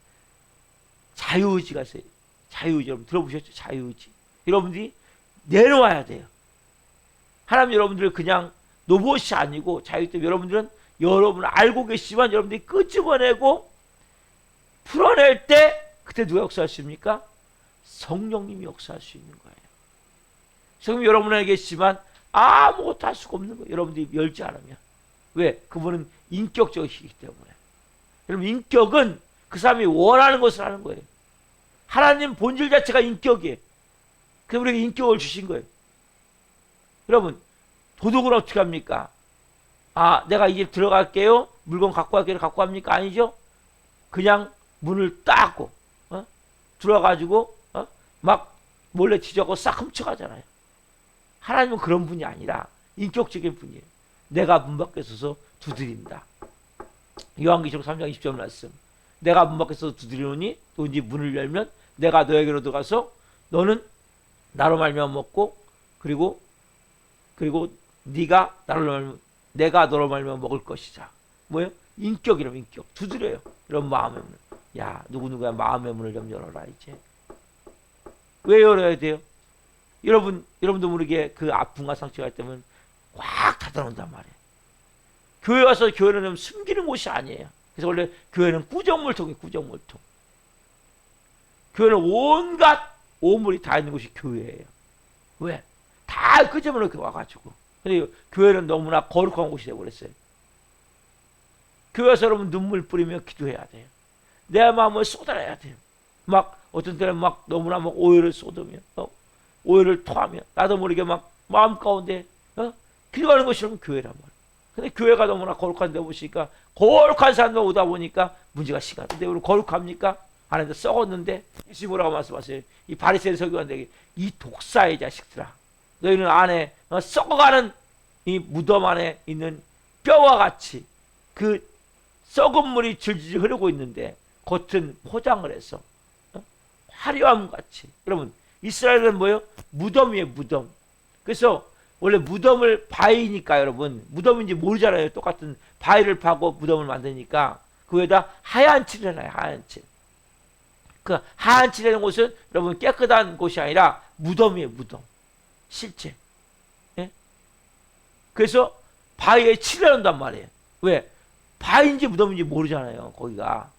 자유의지가 있어요. 자유의지. 여러분 들어보셨죠? 자유의지. 여러분들이 내려와야 돼요. 하나님 여러분들을 그냥 로봇이 아니고 자유 때문에 여러분들은 여러분 알고 계시지만 여러분들이 끄집어내고 풀어낼 때 그때 누가 역사할 수 있습니까? 성령님이 역사할 수 있는 거예요. 성령이 여러분에게 계시지만 아무것도 할 수가 없는 거예요. 여러분들이 열지 않으면. 왜? 그분은 인격적이기 때문에. 여러분 인격은 그 사람이 원하는 것을 하는 거예요. 하나님 본질 자체가 인격이에요. 그래서 우리에게 인격을 주신 거예요. 여러분, 도둑은 어떻게 합니까? 아, 내가 이 집 들어갈게요. 물건 갖고 갈게요. 갖고 갑니까? 아니죠. 그냥 문을 닫고 들어가지고 막 몰래 뒤져고 싹 훔쳐가잖아요. 하나님은 그런 분이 아니라 인격적인 분이에요. 내가 문 밖에 서서 두드린다. 요한계시록 3장 20절 말씀. 내가 문 밖에 서서 두드리노니 누군지 문을 열면 내가 너에게로 들어가서 너는 나로 말미암아 먹고 그리고 네가 나로 말미암아 내가 너로 말미암아 먹을 것이자. 뭐예요? 인격이라면 인격. 두드려요. 이런 마음의 문을. 야, 누구누구야 마음의 문을 좀 열어라 이제. 왜 열어야 돼요? 여러분도 모르게 그 아픔과 상처가 있다면 꽉 닫아놓는단 말이에요. 교회 와서 교회는 숨기는 곳이 아니에요. 그래서 원래 교회는 구정물통이에요. 구정물통. 교회는 온갖 오물이 다 있는 곳이 교회예요. 왜? 다 끄집어놓고 와가지고. 근데 교회는 너무나 거룩한 곳이 되어버렸어요. 교회 와서 여러분 눈물 뿌리며 기도해야 돼요. 내 마음을 쏟아내야 돼요. 막 어떤 때는 막 너무나 막 오해를 쏟으며 오해를 토하며 나도 모르게 막 마음 가운데 기도하는 것이 교회란 말이에요. 근데 교회가 너무나 거룩한 데 보시니까 거룩한 사람들 오다 보니까 문제가 심하다. 근데 우리 거룩합니까? 안에서 썩었는데 예수님 뭐라고 말씀하세요? 이 바리새인 서기관들에게 이 독사의 자식들아 너희는 안에 썩어가는 이 무덤 안에 있는 뼈와 같이 그 썩은 물이 질질 흐르고 있는데 겉은 포장을 해서 화려함 같이. 여러분 이스라엘은 뭐예요? 무덤이에요. 무덤. 그래서 원래 무덤을 바위니까 여러분 무덤인지 모르잖아요. 똑같은 바위를 파고 무덤을 만드니까 그 위에다 하얀 칠을 해놔요. 하얀 칠. 그 하얀 칠하는 곳은 여러분 깨끗한 곳이 아니라 무덤이에요. 무덤. 실제. 예? 그래서 바위에 칠을 한단 말이에요. 왜? 바위인지 무덤인지 모르잖아요. 거기가.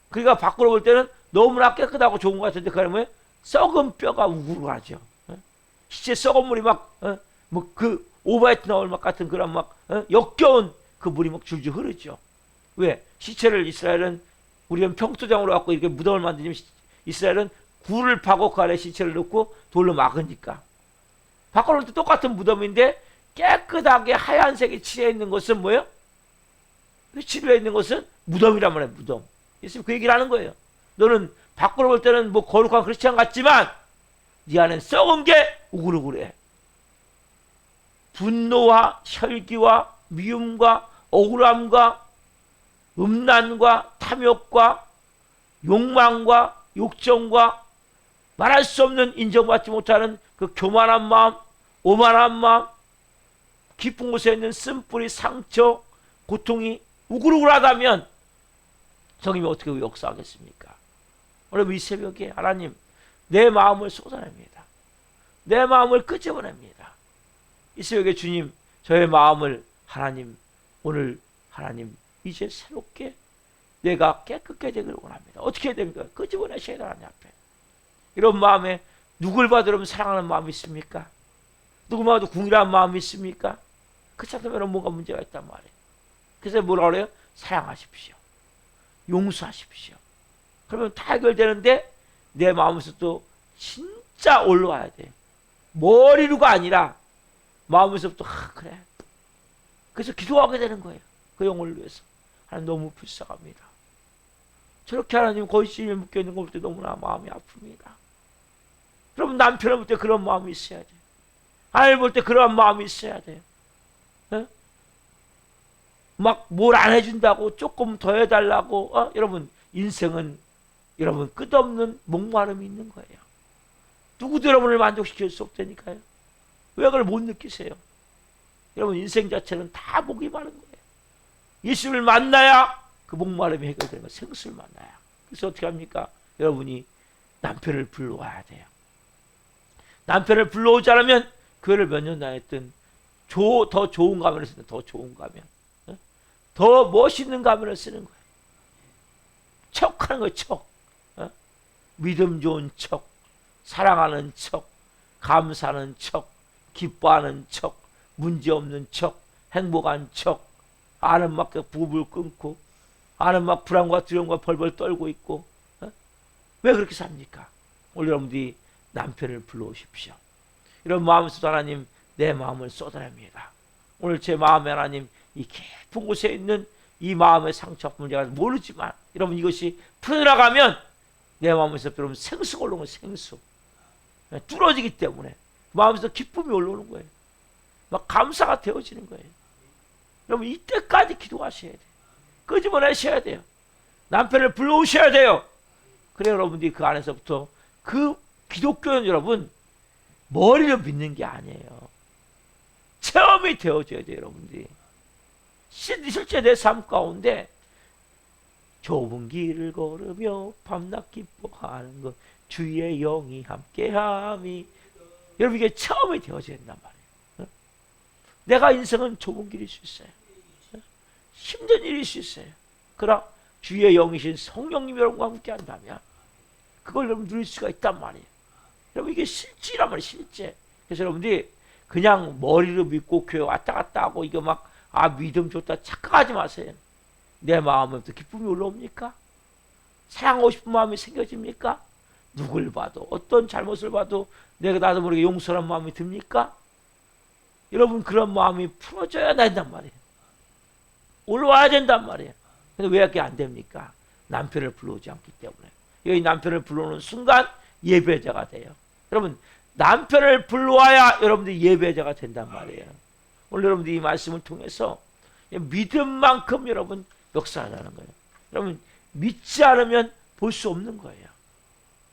그러니까 밖으로 볼 때는 너무나 깨끗하고 좋은 것 같은데 그게 뭐예요? 썩은 뼈가 우글우글하죠. 시체 썩은 물이 막 뭐 그 오바이트 나올 막 같은 그런 막 역겨운 그 물이 막 줄줄 흐르죠. 왜? 시체를 이스라엘은 우리는 평토장으로 갖고 이렇게 무덤을 만드면 이스라엘은 굴을 파고 그 안에 시체를 넣고 돌로 막으니까. 밖으로 볼 때 똑같은 무덤인데 깨끗하게 하얀색이 칠해 있는 것은 뭐예요? 칠해 있는 것은 무덤이란 말이에요. 무덤. 예수님 그 얘기를 하는 거예요. 너는 밖으로 볼 때는 뭐 거룩한 크리스찬 같지만 네 안엔 썩은 게 우글우글해. 분노와 혈기와 미움과 억울함과 음란과 탐욕과 욕망과 욕정과 말할 수 없는 인정받지 못하는 그 교만한 마음, 오만한 마음, 깊은 곳에 있는 쓴뿌리, 상처, 고통이 우글우글하다면 성님이 어떻게 역사하겠습니까? 오늘 이 새벽에 하나님 내 마음을 쏟아냅니다. 내 마음을 끄집어냅니다. 이 새벽에 주님 저의 마음을 하나님 오늘 하나님 이제 새롭게 내가 깨끗게 되기를 원합니다. 어떻게 해야 됩니까? 끄집어내셔야 돼 하나님 앞에. 이런 마음에 누굴 봐도 여러분 사랑하는 마음이 있습니까? 누구 봐도 궁일한 마음이 있습니까? 그렇지 않다면 뭔가 문제가 있단 말이에요. 그래서 뭐라 그래요? 사랑하십시오. 용서하십시오. 그러면 다 해결되는데 내 마음에서 또 진짜 올라와야 돼요. 머리로가 아니라 마음에서부터 그래. 그래서 기도하게 되는 거예요. 그 영혼을 위해서. 하나님 너무 불쌍합니다. 저렇게 하나님 거짓심에 묶여있는 거 볼 때 너무나 마음이 아픕니다. 여러분 남편을 볼 때 그런 마음이 있어야 돼요. 아이를 볼 때 그런 마음이 있어야 돼요. 막 뭘 안 해준다고 조금 더 해달라고 여러분 인생은 여러분 끝없는 목마름이 있는 거예요. 누구도 여러분을 만족시킬 수 없다니까요. 왜 그걸 못 느끼세요? 여러분 인생 자체는 다 목이 마른 거예요. 예수를 만나야 그 목마름이 해결되는 거예요. 생수를 만나야. 그래서 어떻게 합니까? 여러분이 남편을 불러와야 돼요. 남편을 불러오지 않으면 교회를 몇 년 다녔든 더 좋은 가면을 쓰는 더 좋은 가면 더 멋있는 가면을 쓰는 거예요. 척하는 거예요. 척. 믿음 좋은 척, 사랑하는 척, 감사하는 척, 기뻐하는 척, 문제없는 척, 행복한 척, 아는 막 부부를 끊고 아는 막 불안과 두려움과 벌벌 떨고 있고 왜 그렇게 삽니까? 오늘 여러분들이 남편을 불러오십시오. 이런 마음에서 하나님 내 마음을 쏟아냅니다. 오늘 제 마음에 하나님 이 깊은 곳에 있는 이 마음의 상처 아픔을 제가 모르지만 여러분 이것이 풀어나가면 내 마음에서 여러분 생수가 올라오는 거예요. 생수. 뚫어지기 때문에 마음에서 기쁨이 올라오는 거예요. 막 감사가 되어지는 거예요. 여러분 이때까지 기도하셔야 돼요. 끄집어내셔야 돼요. 남편을 불러오셔야 돼요. 그래 여러분들이 그 안에서부터 그 기독교는 여러분 머리로 믿는 게 아니에요. 체험이 되어져야 돼요. 여러분들이 실제 내 삶 가운데 좁은 길을 걸으며 밤낮 기뻐하는 것 주의 영이 함께함이 여러분 이게 체험이 되어져야 된단 말이에요. 내가 인생은 좁은 길일 수 있어요. 힘든 일일 수 있어요. 그러나 주의 영이신 성령님 여러분과 함께 한다면 그걸 여러분 누릴 수가 있단 말이에요. 여러분 이게 실제란 말이에요. 실제. 그래서 여러분들이 그냥 머리로 믿고 교회 왔다 갔다 하고 이거 막 믿음 좋다 착각하지 마세요. 내 마음에부터 기쁨이 올라옵니까? 사랑하고 싶은 마음이 생겨집니까? 누굴 봐도 어떤 잘못을 봐도 내가 나도 모르게 용서하는 마음이 듭니까? 여러분 그런 마음이 풀어져야 된단 말이에요. 올라와야 된단 말이에요. 근데 왜 이렇게 안 됩니까? 남편을 불러오지 않기 때문에. 여기 남편을 불러오는 순간 예배자가 돼요. 여러분 남편을 불러와야 여러분들이 예배자가 된단 말이에요. 오늘 여러분들이 이 말씀을 통해서 믿음만큼 여러분 역사하자는 거예요. 여러분 믿지 않으면 볼 수 없는 거예요.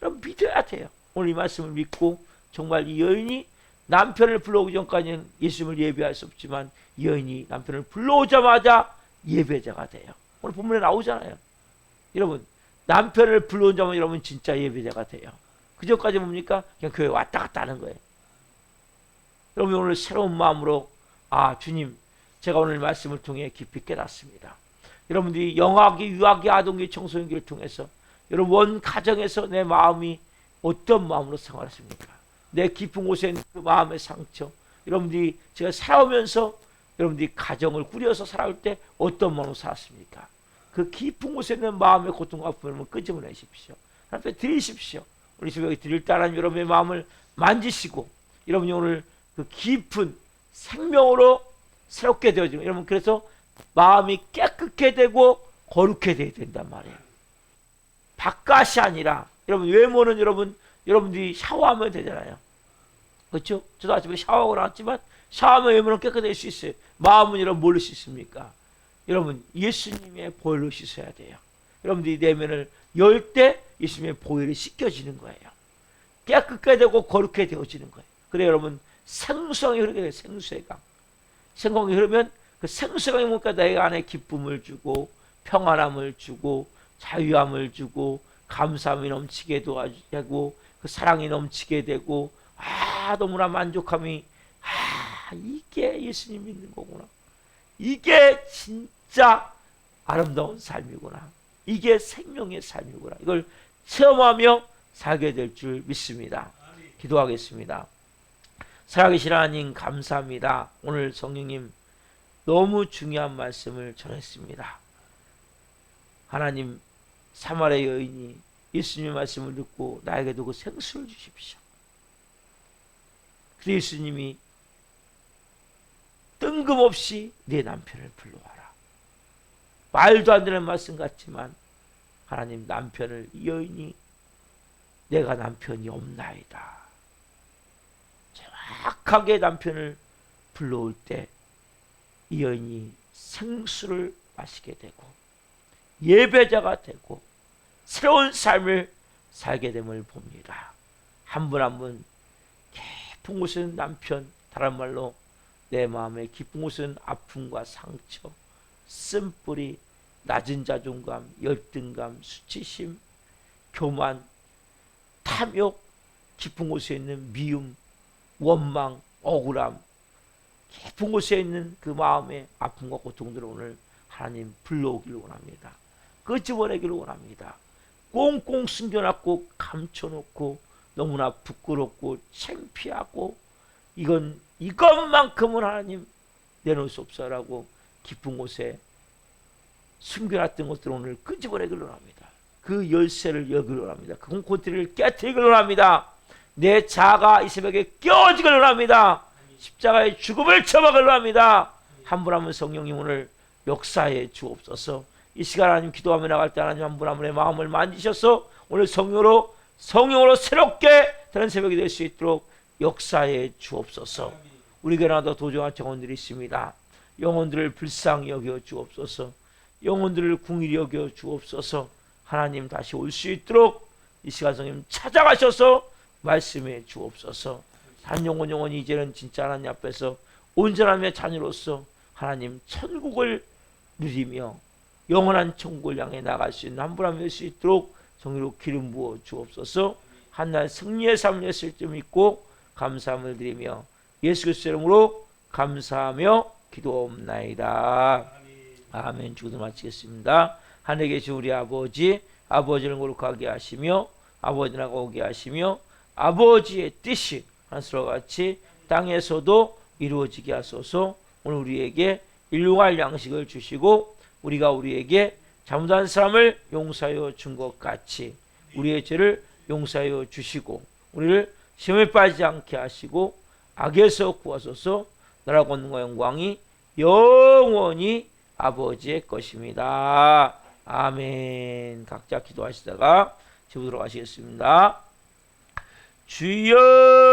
여러분 믿어야 돼요. 오늘 이 말씀을 믿고 정말 이 여인이 남편을 불러오기 전까지는 예수님을 예배할 수 없지만 이 여인이 남편을 불러오자마자 예배자가 돼요. 오늘 본문에 나오잖아요. 여러분 남편을 불러오자마자 여러분 진짜 예배자가 돼요. 그 전까지 뭡니까? 그냥 교회 왔다 갔다 하는 거예요. 여러분 오늘 새로운 마음으로 주님 제가 오늘 말씀을 통해 깊이 깨닫습니다. 여러분들이 영아기, 유아기, 아동기, 청소년기를 통해서 여러분 원 가정에서 내 마음이 어떤 마음으로 생활했습니까? 내 깊은 곳에 있는 그 마음의 상처 여러분들이 제가 살아오면서 여러분들이 가정을 꾸려서 살아올 때 어떤 마음으로 살았습니까? 그 깊은 곳에 있는 마음의 고통과 아픔을 끄집어내십시오. 하나님께 드리십시오. 우리 새벽에 드릴 때 하나님 여러분의 마음을 만지시고 여러분이 오늘 그 깊은 생명으로 새롭게 되어지는 여러분 그래서 마음이 깨끗게 되고 거룩해 되어야 된단 말이에요. 바깥이 아니라 여러분 외모는 여러분들이 샤워하면 되잖아요. 그렇죠? 저도 아침에 샤워하고 나왔지만 샤워하면 외모는 깨끗해질 수 있어요. 마음은 여러분 뭘로 씻습니까? 여러분 예수님의 보혈로 씻어야 돼요. 여러분들이 내면을 열 때 예수님의 보혈이 씻겨지는 거예요. 깨끗게 되고 거룩해 되어지는 거예요. 그래 여러분 생수강이 흐르게 돼요. 생수의 강. 생수강이 흐르면 그 생수의 강이 뭔가 내 안에 기쁨을 주고 평안함을 주고 자유함을 주고 감사함이 넘치게 하고 그 사랑이 넘치게 되고 너무나 만족함이 이게 예수님 믿는 거구나. 이게 진짜 아름다운 삶이구나. 이게 생명의 삶이구나. 이걸 체험하며 살게 될 줄 믿습니다. 기도하겠습니다. 살아계신 하나님 감사합니다. 오늘 성령님 너무 중요한 말씀을 전했습니다. 하나님 사마리아 여인이 예수님의 말씀을 듣고 나에게도 그 생수를 주십시오. 그래서 예수님이 뜬금없이 네 남편을 불러와라. 말도 안 되는 말씀 같지만 하나님 남편을 이 여인이 내가 남편이 없나이다. 정확하게 남편을 불러올 때 이 여인이 생수를 마시게 되고 예배자가 되고 새로운 삶을 살게 됨을 봅니다. 한 분 한 분 깊은 곳은 남편, 다른 말로 내 마음의 깊은 곳은 아픔과 상처, 쓴뿌리, 낮은 자존감, 열등감, 수치심, 교만, 탐욕, 깊은 곳에 있는 미움, 원망, 억울함, 깊은 곳에 있는 그 마음의 아픔과 고통들을 오늘 하나님 불러오기를 원합니다. 끄집어내기를 원합니다. 꽁꽁 숨겨놨고 감춰놓고 너무나 부끄럽고 창피하고 이것만큼은 하나님 내놓을 수 없어라고 깊은 곳에 숨겨놨던 것들을 오늘 끄집어내기를 원합니다. 그 열쇠를 열기를 원합니다. 그 공고리를 깨뜨리기를 원합니다. 내 자아가 이 새벽에 깨어지기를 합니다. 십자가의 죽음을 처박으려 합니다. 한 분 한 분 성령님 오늘 역사해 주옵소서. 이 시간 하나님 기도하며 나갈 때 하나님 한 분 한 분의 마음을 만지셔서 오늘 성령으로 새롭게 다른 새벽이 될 수 있도록 역사해 주옵소서. 우리 교회나도 도정한 영혼들이 있습니다. 영혼들을 불쌍히 여겨 주옵소서. 영혼들을 궁일히 여겨 주옵소서. 하나님 다시 올 수 있도록 이 시간 성령 찾아가셔서 말씀해 주옵소서. 한 영혼이 이제는 진짜 하나님 앞에서 온전함의 자녀로서 하나님 천국을 누리며 영원한 천국을 향해 나갈 수 있는 한 분 한 분 될 수 있도록 정의로 기름 부어 주옵소서. 한날 승리의 삶을 했을 줄 믿고 감사함을 드리며 예수 그리스도의 이름으로 감사하며 기도옵나이다. 아멘. 주기도 마치겠습니다. 하늘에 계신 우리 아버지를 거룩하게 하시며 아버지 나라가 오게 하시며 아버지의 뜻이 하늘과 같이 땅에서도 이루어지게 하소서. 오늘 우리에게 일용할 양식을 주시고 우리가 우리에게 잘못한 사람을 용서하여 준 것 같이 우리의 죄를 용서하여 주시고 우리를 시험에 빠지지 않게 하시고 악에서 구하소서. 나라와 권능과 영광이 영원히 아버지의 것입니다. 아멘. 각자 기도하시다가 집으로 가시겠습니다. 주여